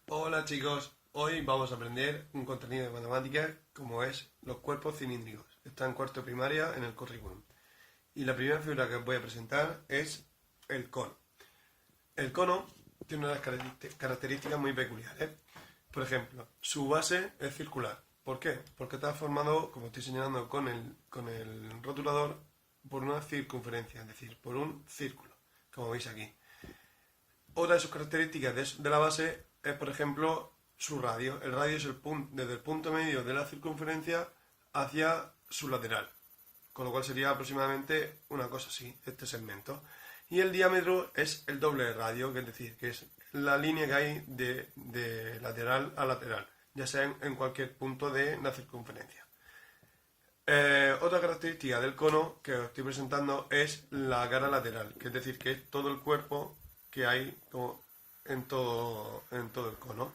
Hola chicos, hoy vamos a aprender un contenido de matemáticas como es los cuerpos cilíndricos. Está en cuarto de primaria en el currículum. Y la primera figura que os voy a presentar es el cono. El cono tiene unas características muy peculiares. Por ejemplo, su base es circular. ¿Por qué? Porque está formado, como estoy señalando con el rotulador, por una circunferencia, es decir, por un círculo, como veis aquí. Otra de sus características de la base es, por ejemplo, su radio. El radio es desde el punto medio de la circunferencia hacia su lateral, con lo cual sería aproximadamente una cosa así, este segmento. Y el diámetro es el doble de radio, que es decir, que es la línea que hay de lateral a lateral, ya sea en cualquier punto de la circunferencia. Otra característica del cono que os estoy presentando es la cara lateral, que es decir, que es todo el cuerpo que hay como en todo el cono.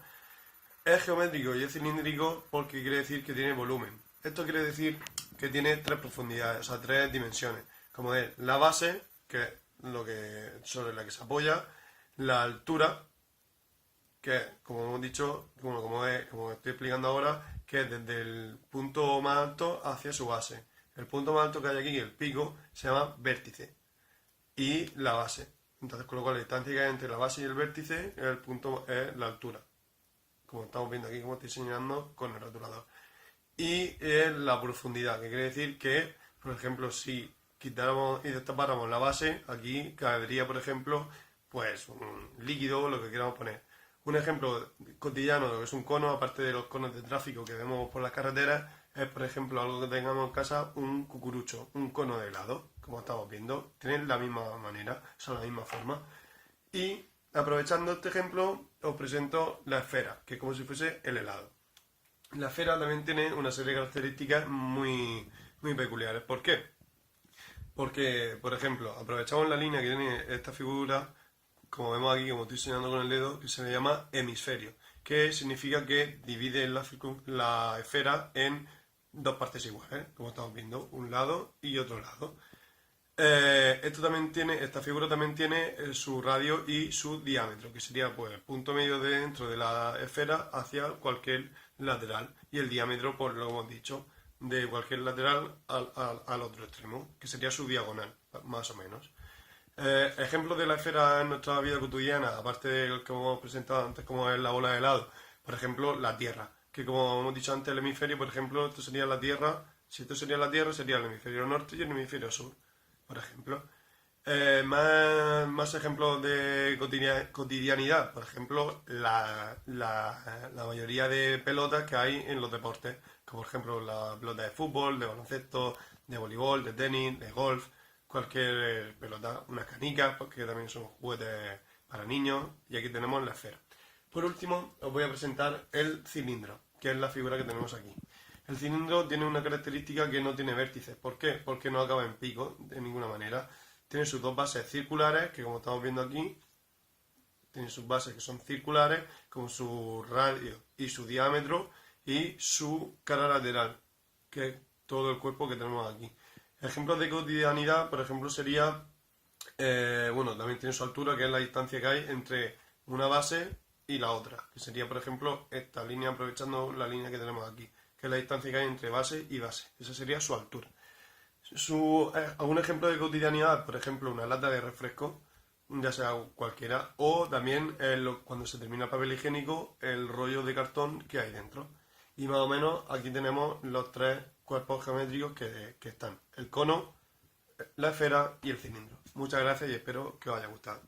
Es geométrico y es cilíndrico porque quiere decir que tiene volumen. Esto quiere decir que tiene tres profundidades, o sea, tres dimensiones, como es la base, que es sobre la que se apoya, la altura, que como hemos dicho, como estoy explicando ahora, que es desde el punto más alto hacia su base. El punto más alto que hay aquí, el pico, se llama vértice. Y la base. Entonces, con lo cual la distancia que hay entre la base y el vértice es la altura. Como estamos viendo aquí, como estoy señalando con el rotulador. Y es la profundidad, que quiere decir que, por ejemplo, si quitáramos y destapáramos la base, aquí cabería, por ejemplo, pues un líquido o lo que queramos poner. Un ejemplo cotidiano de lo que es un cono, aparte de los conos de tráfico que vemos por las carreteras, es, por ejemplo, algo que tengamos en casa, un cucurucho, un cono de helado, como estamos viendo. Tienen la misma manera, son la misma forma. Y aprovechando este ejemplo, os presento la esfera, que es como si fuese el helado. La esfera también tiene una serie de características muy, muy peculiares. ¿Por qué? Porque, por ejemplo, aprovechamos la línea que tiene esta figura, como vemos aquí, como estoy señalando con el dedo, que se le llama hemisferio, que significa que divide la esfera en dos partes iguales, como estamos viendo, un lado y otro lado. Esta figura también tiene su radio y su diámetro, que sería pues el punto medio dentro de la esfera hacia cualquier lateral, y el diámetro, pues lo hemos dicho, de cualquier lateral al otro extremo, que sería su diagonal, más o menos. Ejemplos de la esfera en nuestra vida cotidiana, aparte del que hemos presentado antes, como es la bola de helado, por ejemplo, la Tierra, que como hemos dicho antes, el hemisferio, por ejemplo, esto sería la Tierra, si esto sería la Tierra, sería el hemisferio norte y el hemisferio sur, por ejemplo. Más ejemplos de cotidianidad, por ejemplo, la mayoría de pelotas que hay en los deportes, como por ejemplo la pelota de fútbol, de baloncesto, de voleibol, de tenis, de golf, cualquier pelota, unas canicas, porque también son juguetes para niños, y aquí tenemos la esfera. Por último, os voy a presentar el cilindro, que es la figura que tenemos aquí. El cilindro tiene una característica que no tiene vértices. ¿Por qué? Porque no acaba en pico de ninguna manera. Tiene sus dos bases circulares, que como estamos viendo aquí, tiene sus bases que son circulares, con su radio y su diámetro, y su cara lateral, que es todo el cuerpo que tenemos aquí. Ejemplos de cotidianidad, por ejemplo, sería, también tiene su altura, que es la distancia que hay entre una base y la otra, que sería, por ejemplo, esta línea, aprovechando la línea que tenemos aquí, que es la distancia que hay entre base y base. Esa sería su altura. Algún ejemplo de cotidianidad, por ejemplo, una lata de refresco, ya sea cualquiera, o también cuando se termina el papel higiénico, el rollo de cartón que hay dentro. Y más o menos aquí tenemos los tres cuerpos geométricos que están: el cono, la esfera y el cilindro. Muchas gracias y espero que os haya gustado.